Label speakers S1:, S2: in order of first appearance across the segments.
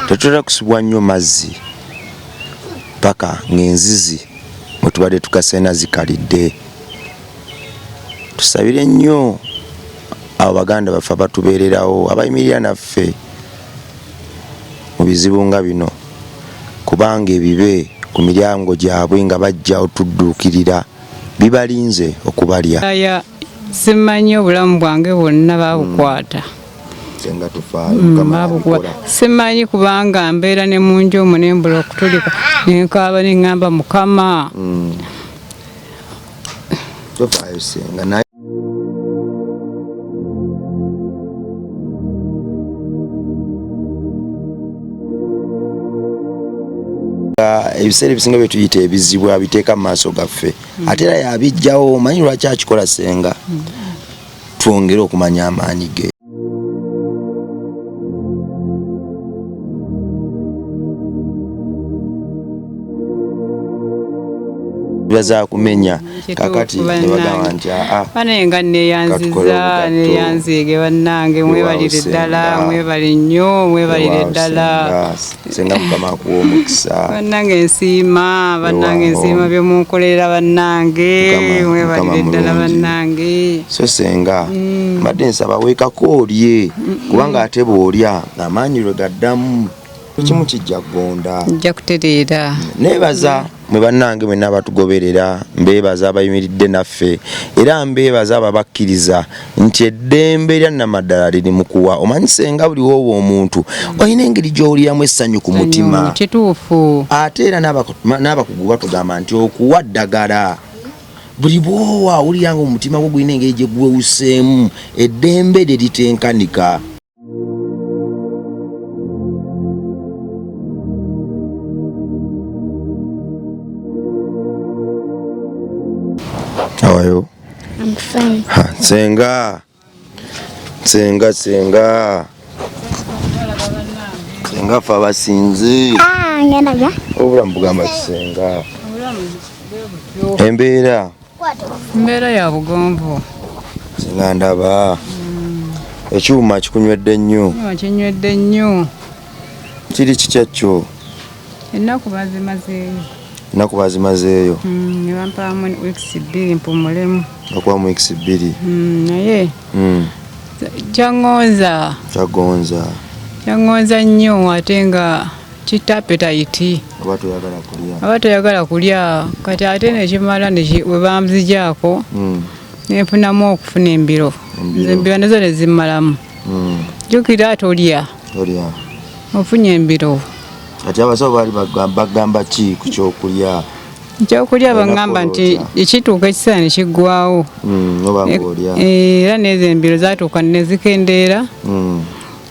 S1: tetulina kusibwa nnyo mazzi paka ng'enzizi mwe tubadde tukaseena zikalidde. Tusabire nnyo abo baganda baffe abatubeererawo abayimirira naffe mu bizibu nga bino, kubanga ebibe ku miryango gyabwe nga bajja otudduukirira bibalinze okubalya.
S2: Simanyi obulamu bwange bwonna babukwata. Simanyi kubanga mbeera ne mu nju omwo ne mbula okutulika ne nkaaba ne ŋŋamba Mukama.
S1: Ebiseera ebisinga bye tuyita ebizibu abiteeka mu maaso gaffe ate era yabijjawo. Manyi lwaki akikola Ssenga? Twongere okumanya amaanyi ge. Baza kumenya kakati ne bagamba nti
S2: banenga neyanzige bannange mwebalire ddala, mwebale nnyo, mwebalire ddala.
S1: Ssenga Mukama akuwa omukisa.
S2: Bannange nsiima bye munkolera bannange, mwebalire ddala bannange.
S1: So Ssenga mbadde nsaba weekako olye kubanga ate bw'olya amaanyi lwe gaddamu ekimu kijja kugonda.
S2: Nja kutereera.
S1: Neebaza mwe bannange mwenna abatugoberera, mbeebaza abayimiridde naffe era mbeebaza ababakkiriza nti eddembe lya Namaddala liri mu kuwa. Omanyi Ssenga buli woowa omuntu olina engeri gy'owuliramu essanyu ku mutima.
S2: Kituufu.
S1: Ate era n'abakugu batugamba nti okuwa ddagala. Buli bw'owa owulira nga omutima gwo gulina engeri gye gwewuseemu, eddembe lye litenkanika. How are you?
S3: I'm fine.
S1: Ssenga ffe abasinzi.
S3: Ngenda bya.
S1: Obulamu bugamba Ssenga. Embeera
S2: ya bugonvu.
S1: Ssenga ndaba ekyuma kikunywedde nnyo.
S2: Kinywedde nnyo.
S1: Kiri kikyakyo?
S2: Ennaku bazimazeeyo.
S1: Ennaku bazimazeeyo.
S2: Ne bampaamu weeks 2 mpumulemu.
S1: Okuba weeks 2.
S2: Naye kyaŋŋonza nnyo ate nga kitta appetite. Aba toyagala kulya kati ate nekimala we banzigyako nenfunamu okufuna embiro. Embiro nazo ne zimmalamu. Jjukira ate olya ofunye embiro.
S1: Kati abasawo baali bagamba ki ku kyokulya?
S2: Ekyokulya baŋŋamba nti ekituuka ekiseera ne kiggwawo. Era n'ezo embiro zaatuuka ne zikendeera.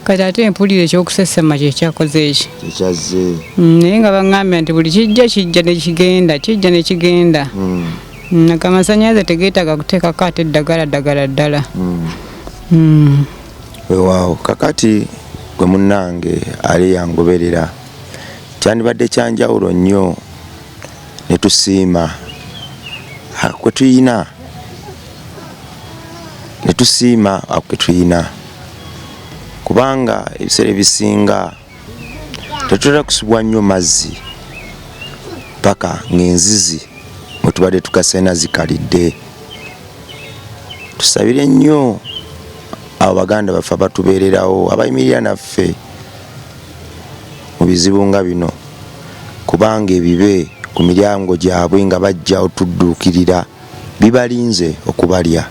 S2: Kati ate mpulira ekyokusesema kye kyakoze eki.
S1: Kyazze.
S2: Naye nga baŋŋambye nti buli kijja ne kigenda. Amasannyalaze tegeetaaga kuteekako ate ddagala ddala.
S1: Weewaawo kakati gwe munnange ali yangoberera kyandibadde kyanjawulo nnyo ne tusiima kwe tuyina kubanga ebiseera ebisinga tetulina kusibwa nnyo mazzi paka ng'enzizi mwe tubadde tukaseena zikalidde. Tusabire nnyo abo baganda baffe abatubeererawo abayimirira naffe mu bizibu nga bino, kubanga ebibe ku miryango gyabwe nga bajja otudduukirira bibalinze okubalya.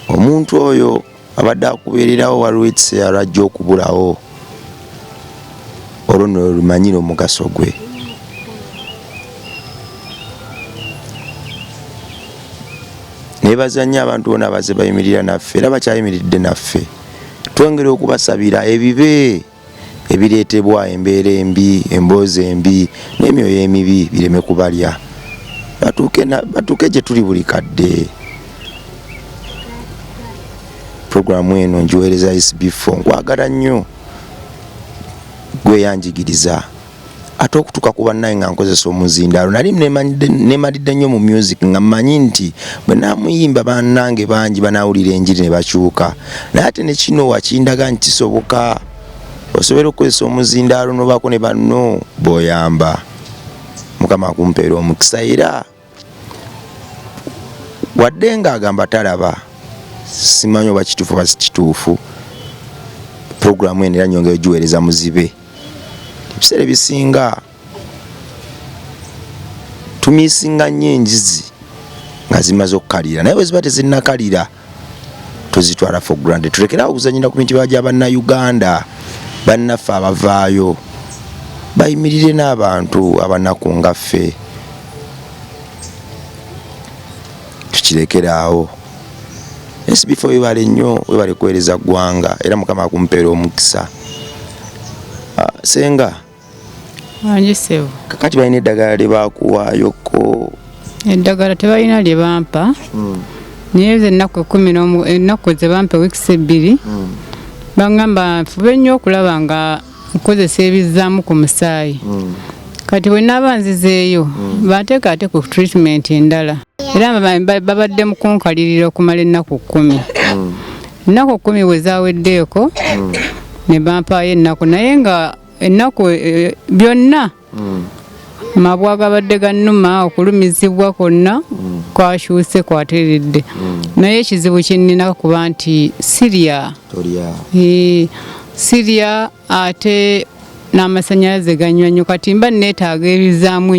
S1: Omuntu oyo abadde akubeererawo waliwo ekiseera lwajja okubulawo, olwo nno lumanyira omugaso gwe. Neebaza nnyo abantu bonna abaze bayimirira naffe era bakyayimiridde naffe. Twongere okubasabira ebibe ebireetebwa embeera embi, emboozi embi n'emyoyo emibi bireme kubalya. Batuuke gye tuli buli kadde. Programu eno ngiweereza ISB4 nkwagala nnyo gwe yanjigiriza ate okutuuka ku bannaye nga nkozesa omuzindaalo nali nemalidde nnyo mu music nga mmanyi nti bwe naamuyimba bannange bangi banaawulira enjiri ne bakyuka naye ate ne kino wakindaga nti kisoboka osobola okukozesa omuzindaalo n'obaako ne banno b'oyamba. Mukama akumpeera omukisa era wadde ng'agamba talaba simanyi oba kituufu oba si kituufu puroguramu eno era nyongera ogiweereza muzibe. Ebiseera ebisinga tumiisinga nnyo enjizi nga zimaze okukalira naye bwe ziba tezinnakalira tuzitwala for granted. Tulekeraawo okuzanyira ku mitiba gya bannayuganda bannaffe abavaayo bayimirire n'abantu abanaku nga ffe tukirekeraawo. SB4 webale nnyo webale kuweereza ggwanga era Mukama akumpeera omukisa. Senga
S2: anjisewo
S1: kakati balina eddagala lye baakuwaayoko?
S2: Eddagala tebalina lye bampa naye ennaku 11 ennaku ze bampa weeks 2 bangamba nfube nnyo okulaba nga nkozesa ebizaamu ku musaayi kati bwe naaba nzizeeyo bateeka ate ku treatment endala era babadde mu kunkalirira okumala ennaku 10. Ennaku 10 bwe zaaweddeeko ne bampaayo ennaku naye nga ennaku byonna mabwa gabadde gannuma okulumizibwa kwonna kwakyuse kwateredde naye ekizibu kyenina kuba nti sirya ate n'amasanyalaze ganywa nnyo kati mba neetaaga ebizaamu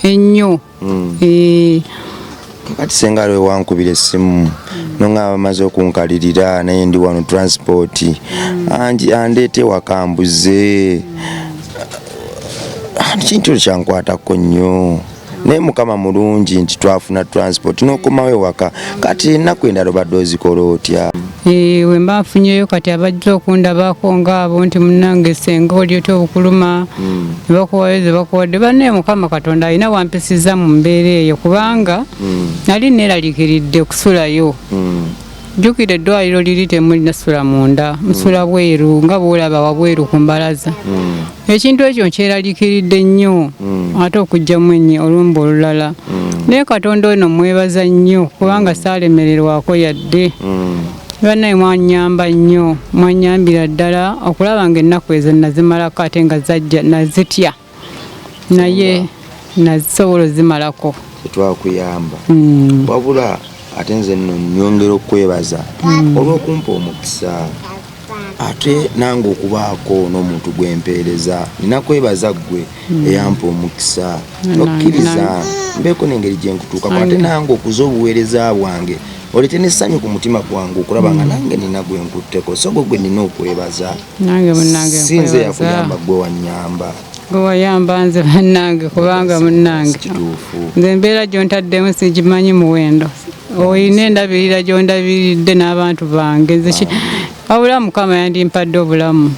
S2: ennyo.
S1: Kati senga lwe wankubira essimu nonga bamaze okunkalirira naye ndi wano transport andeete wakambuze kintu kyankwatako nnyo naye Mukama mulungi nti twafuna transport n'okomawo ewaka kati ennaku endala obadde ozikola otya?
S2: We mba nfunyeyo kati abajja okundabako ngaabo nti munnange senga oli otya obukuluma ne bakuwayo ze bakuwadde bannaye Mukama Katonda alina wampisiza mu mbeera eyo kubanga nali neeraliikiridde okusulayo. Jjukira eddwaliro liri temulina sula munda musula bweru nga bw'olaba wabweru ku mbalaza. Ekintu ekyo nkyeraliikiridde nnyo ate okugyamu ennyo olumba olulala naye Katonda ono mwebaza nnyo kubanga saalemererwako yadde. Bannaye mwanyamba nnyo mwanyambira ddala okulaba nga ennaku ezo nazimalako ate nga zajja nazitya naye nazisobola ozimalako.
S1: Tetwakuyamba wabula ate nze nno nyongera okwebaza olw'okumpa omukisa ate nange okubaako n'omuntu gwempeereza nina kwebaza ggwe eyampa omukisa nokkiriza mbeeko n'engeri gye nkutuukako ate nange okuza obuweereza bwange olete n'essanyu ku mutima gwange okulaba nga nange nina gwe nkutteko so gwe nina okwebaza sinze yakuyamba gwe wannyamba
S2: gwe wayamba nze bannange kubanga munnange nze embeera gy'ontaddemu sigimanyi muwendo oyina endabirira gy'ondabiridde n'abantu bange wabula Mukama yandimpadde obulamu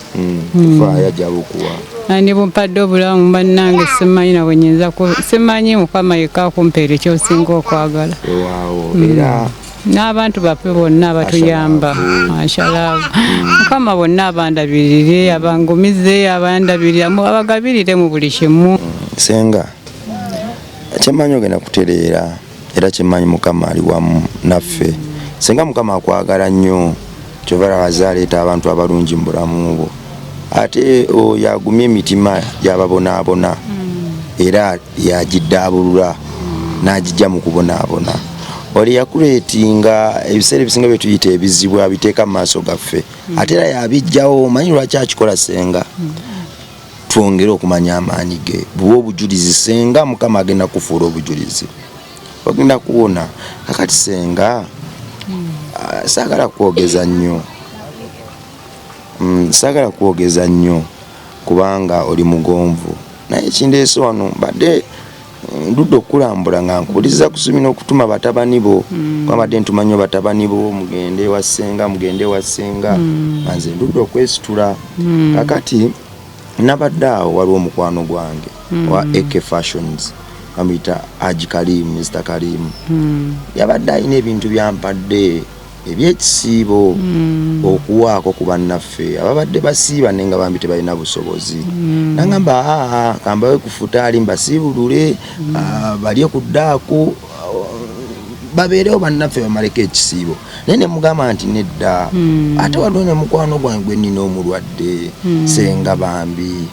S2: yandimpadde obulamu bannange simanyi na bwe nyinza simanyi Mukama yekka akumpeera ekyosinga okwagala n'abantu baffe bonna abatuyamba mashallah Mukama bonna abandabirire abangumize abandabirira abagabirire mu buli kimu.
S1: Senga kyemanyi ogenda kutereera era kyemanyi Mukama ali wamu naffe. Senga Mukama akwagala nnyo kyova wazaleeta abantu abalungi mu bulamu bwo ate yagumya emitima gy'ababonaabona era yagiddaabulula n'agijja mu kubonaabona. Oli yakuleetinga ebiseera ebisinga bye tuyita ebizibu abiteeka mu maaso gaffe ate era yabijjawo manyi lwaki akikola Senga twongere okumanya amaanyi ge buwa obujulizi Senga Mukama agenda kufuula obujulizi ogenda kuwona kakati Senga saagala kwogeza nnyo kubanga oli mugonvu naye ekindeese wano badde ndudde okulambula nga nkuliza kusumina okutuma batabani bo kwabadde ntumanyo batabani bo mugende wasenga nze ndudde okwesitula kakati nabadde awo waliwo omukwano gwange wa AK Fashions amuyita Haji Karim Mr. Karim yabadde alina ebintu byampadde ebyekisiibo okuwaako ku bannaffe ababadde basiiba nenga bambi tebalina busobozi nangamba kambawe kufutaali mbasiibulule balye ku ddaaku babeerewo bannaffe bamaleko ekisiibo naye ne mugamba nti nedda ate waliwo ne mukwano gwange gwe nnina omulwadde senga bambi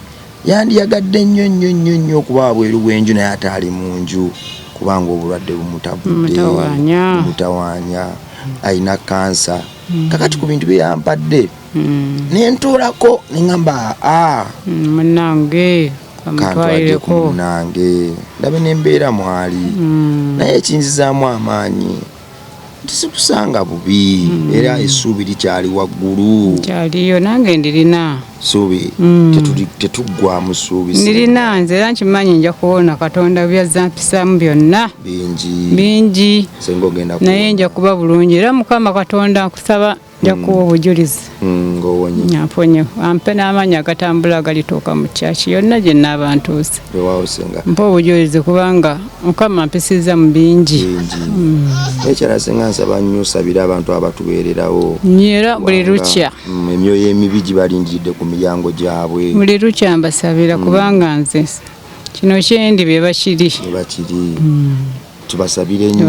S1: yandiyagadde nnyo okuba wabweru bw'enju naye ate ali mu nju kubanga obulwadde bumutawaanya ayina kansa kakati ku bintu bye yampadde nentuulako neŋŋamba
S2: munnange
S1: kantwalireko munange ndabe nembeera mwali naye ekinzizaamu amaanyi tisikusanga bubi era essuubi likyali waggulu
S2: kyaliyo nange ndirina
S1: suubi tetuggwamu ssuubi
S2: ndirina nze era nkimanyi nja kuwona Katonda byazampisaamu byonna bingi naye nja kuba bulungi era Mukama Katonda nkusaba nja kuwa obujulizi amponye ampe n'amaanyi agatambula agalituuka mu kyaki yonna gye nnaaba ntuuse mpa obujulizi kubanga Mukama ampisizza mu bingi
S1: ekyala senga nsaba nnyo osabira abantu abatubeererawo
S2: era buli lukya
S1: emyoyo emibi gibalindiridde ku miryango gyabwe
S2: buli lukya mbasabira kubanga nze kino kyendi bye bakiri
S1: tubasabire nnyo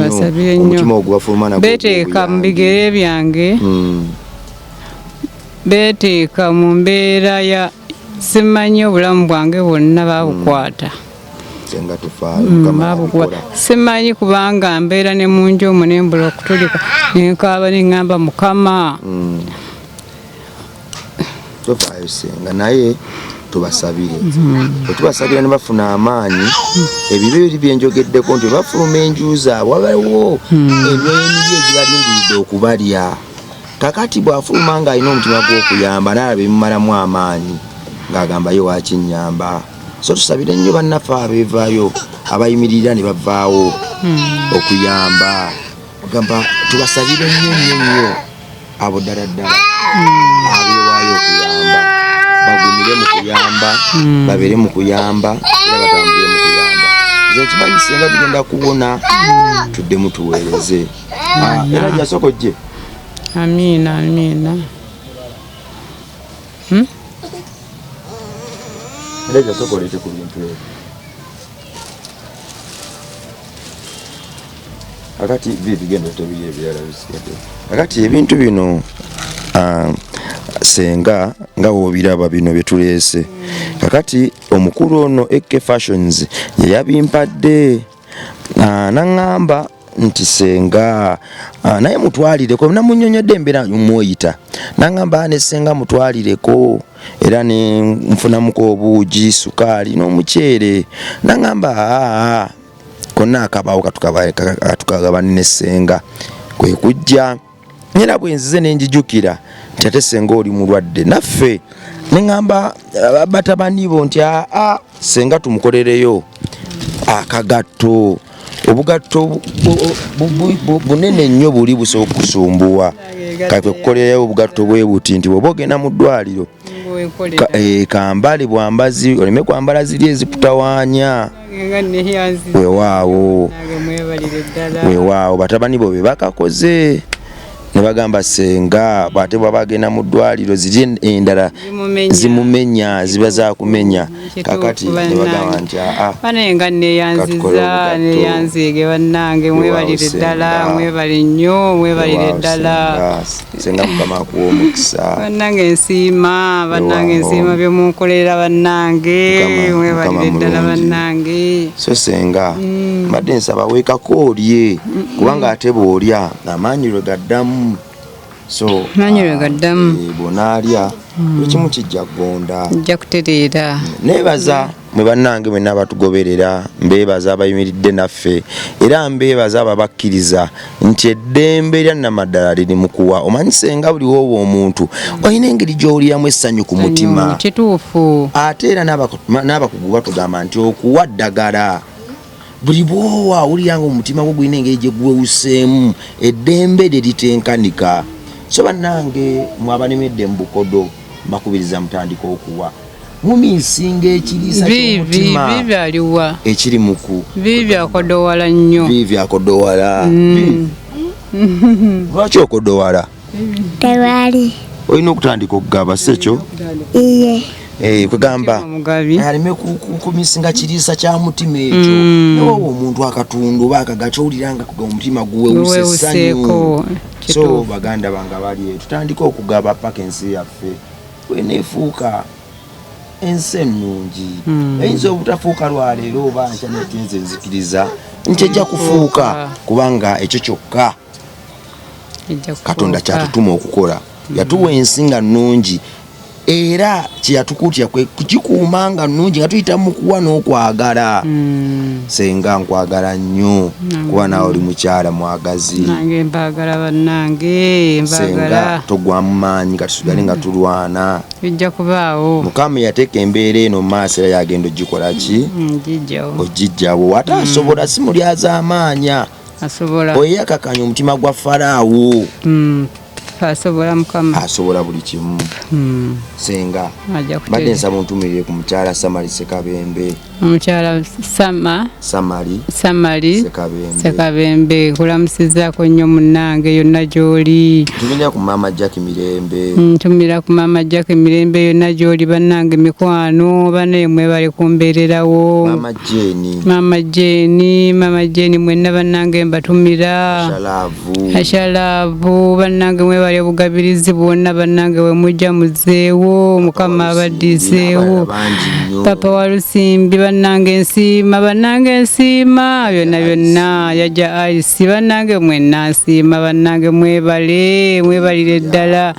S1: omutima ogubafuluma nagwo
S2: beteeka mu bigere byange beteeka mu mbeera ya simanyi obulamu bwange bwonna babukwata simanyi kubanga mbeera ne mu nju omwo nembula okutulika nenkaaba neŋŋamba Mukama
S1: tofaayo senga naye tubasabire otubasabira ne bafuna amaanyi ebibeeri byenjogeddeko nti bafuluma enju zaabwe wabaliwo emyoyo emibi egibalindiridde okubalya kakati bw'afuluma ng'alina omutima gw'okuyamba nalaba ebimumalamu amaanyi ng'agamba ye wakinnyamba so tusabire nnyo bannaffe abeevaayo abayimirira ne bavaawo okuyamba ogamba tubasabire nnyo abo ddala abeewaayo okuyamba bagumire mu kuyamba babeere mu kuyamba era batambule mu kuyamba nze kimanyi singa tugenda kuwona tuddemu tuweereze era jasoko gye
S2: amiina
S1: era jasoko leete ku bintu ebyo akati bigenda tebiri ebirala bisigadde akati ebintu bino senga nga wobiraba bino byetuleese kakati omukulu ono AK Fashions yeyabimpadde naŋŋamba nti senga naye mutwalireko namunyonyodde embeera mwoyita naŋŋamba ne senga mutwalireko era ne nfunamuko obuugi sukaali n'omuceere naŋŋamba konna akabaawo katukagabane ne senga kwe kujja era bwenzize nenjijukira nti ate senga oli mulwadde naffe neŋŋamba batabani bo nti senga tumukolereyo akagatto obugatto bunene nnyo buli busobola okusumbuwa kakwe kukolerayo obugatto bwe buti nti bwoba ogenda mu ddwaliro kambale bwambazi oleme kwambala ziri ezikutawaanya weewaawo batabani bo be bakakoze ne bagamba senga bwate bwaba agenda mu ddwaliro ziri endala zimumenya ziba zakumenya kakati ne bagamba nti
S2: banenga neyanzize bannange mwebalire ddala mwebale nnyo mwebalire ddala
S1: senga Mukama akuwa omukisa
S2: bannange nsiima byemunkolera bannange mwebalire ddala bannange
S1: so senga mbadde nsaba weekako olye kubanga ate bw'olya amaanyi lwe gaddamu so bonaalya ekimu kijja kugonda
S2: nja kutereera
S1: neebaza mwe bannange mwenna abatugoberera mbeebaza abayimiridde naffe era mbeebaza ababakkiriza nti eddembe lya Namaddala liri mu kuwa omanyi senga buli woowa omuntu olina engeri gy'owuliramu essanyu ku mutima
S2: kituufu
S1: ate era n'abakugu batugamba nti okuwa ddagala buli bwowa awulira nga omutima gwo gulina engeri gye gwewuseemu eddembe lye litenkanika so bannange mwabalemedde mu bukodo mbakubiriza mutandika okuwa muminsinga ekiriisa ky'omutima
S2: byaliwa
S1: ekiri muku
S2: byakodowala nnyo
S1: byakodowala lwaki okodowala
S3: tewali
S1: olina okutandika okugaba sekyo
S3: iye
S1: kwegamba aleme kumisinga kiriisa kya mutima ekyo nawewo omuntu akatundu oba akagakyowulira nga omutima guwewusa essanyu so baganda bange bali tutandika okugaba paka ensi yaffe weneefuuka ensi ennungi eyinza obutafuuka lwaleero oba nkya netinze nzikiriza nkyejja kufuuka kubanga ekyo kyokka Katonda kyatutuma okukola yatuwa ensi nga nnungi era kyeyatukuutira kwe kugikuuma nga nnungi nga tuyita mu kuwa n'okwagala senga nkwagala nnyo kuba naawe oli mukyala mwagazi
S2: nange mbagala bannange mbagala
S1: togwa mu maanyi kati tusigale nga tulwana
S2: bijja kubaawo
S1: Mukama yateeka embeera eno mu maaso era yagenda ogikola ki ogijjawo ate asobola si mulyazaamaanya oyeyakakanya omutima gwa Falaawo
S2: asobola Mukama
S1: asobola buli kimu senga badde nsaba ontumirire ku mukyala Samali Sekabembe
S2: omukyala Samali Sekabembe kulamusizaako nnyo munnange yonna gy'oli
S1: tumira ku maama Jackie Mirembe
S2: tumira ku maama Jackie Mirembe yonna gy'oli bannange mikwano banaye mwebale kumbeererawo maama Jeeni mwenna bannange mbatumira Ashalaavu bannange mwebale obugabirizi bwonna bannange we mujja muzeewo Mukama abaddizeewo papa wa Lusimbi bannange ensiima byonna yajja Aisi bannange mwenna nsiima bannange mwebalire ddala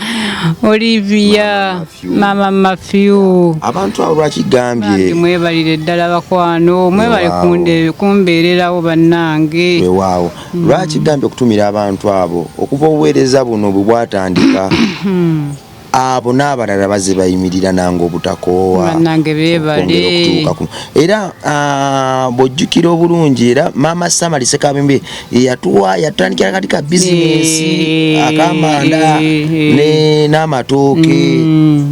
S2: Olivia mama Mafyu
S1: abantu abo lwakigambye
S2: mwebalire ddala bakwano mwebale kumbeererawo bannange
S1: waawo lwakigambye okutumira abantu abo okuva obuweereza buno bwe bwatandika abo n'abalala baze bayimirira nange obutakoowa
S2: bannange beebale
S1: era bw'ojjukira obulungi era maama Samali Sekabembe yatandikira kati ka bizinensi akamanda n'amatooke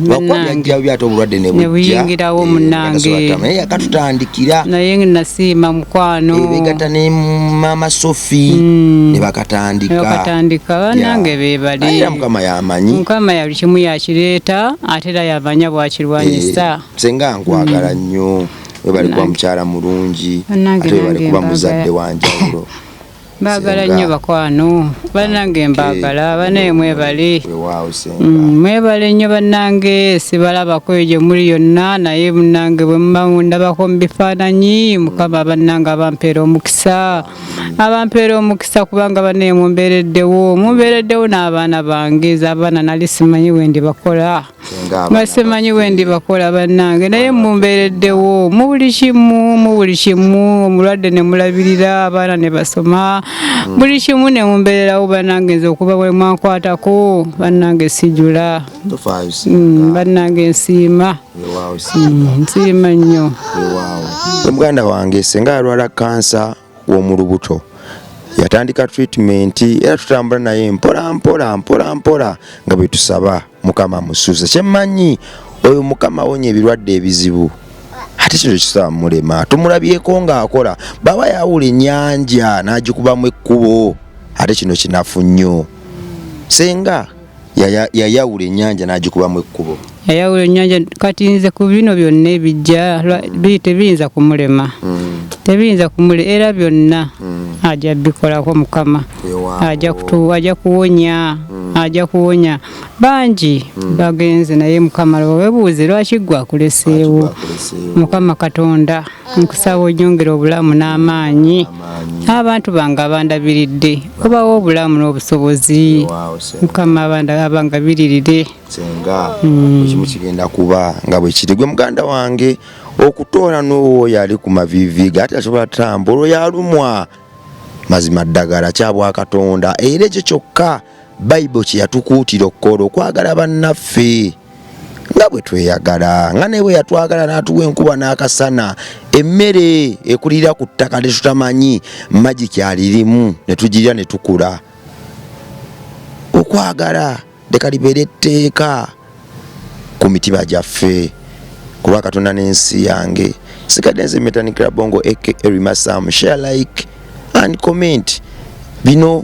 S1: bakwajjawo byate obulwadde ne
S2: buyingirawo munnange
S1: yakatutandikira
S2: naye nasiima mukwano
S1: begatta ne maama Sophie ne bakatandika
S2: bannange beebale
S1: era Mukama yamanyi
S2: Mukama yali kimu yakireeta ate era yamanya bwakirwanyisa
S1: senga nkwagala nnyo webali kuba mukyala mulungi ate webali kuba muzadde wanjawulo
S2: mbagala nnyo bakwano bannange mbagala banaye mwebale nnyo bannange sibalabako egyo muli yonna naye munnange bwe muba mundabako mu bifaananyi Mukama bannange abampeera omukisa kubanga banaye mumbeereddewo n'abaana bange abaana nali simanyi wendi bakola bannange naye mumbeereddewo mu buli kimu omulwadde ne mulabirira abaana ne basoma buli kimu ne mumbeererawo bannange nze okuba bwe mwankwatako bannange sijula bannange nsiima nnyo
S1: muganda wange senga yalwala kansa w'omu lubuto yatandika treatment era tutambula naye mpola nga bwe tusaba Mukama musuuza kyemmanyi oyo Mukama awonya ebirwadde ebizibu ate kino kisaba mulema tumulabyeko ng'akola baba yawula ennyanja n'agikubamu ekkubo ate kino kinafu nnyo senga yayawula ennyanja n'agikubamu ekkubo
S2: yayawula ennyanja kati nze ku bino byonna ebijja tebiyinza kumulema era byonna ajja bikolako Mukama ajja kuwonya bangi bagenze naye Mukama webuuze lwaki gwe akuleseewo Mukama Katonda nkusaba onyongera obulamu n'amaanyi abantu bange abandabiridde obawo obulamu n'obusobozi Mukama abangabiririre
S1: senga ekimu kigenda kuba nga bwe kiri gwe muganda wange okutoola n'owo yali ku maviiviga ate asobola tambula oyo alumwa mazima ddagala kyabwa Katonda era ekyo kyokka Bayibuli kye yatukuutira okukola okwagala bannaffe nga bwe tweyagala nga naye bwe yatwagala n'atuwa enkuba n'akasana emmere ekulira ku ttaka tetutamanyi magiki alirimu ne tugirya ne tukula okwagala leka libeere etteeka ku mitima gyaffe kuba Katonda n'ensi yange sigadde nze Metanikira Bongo aka Rima Sam share like and comment bino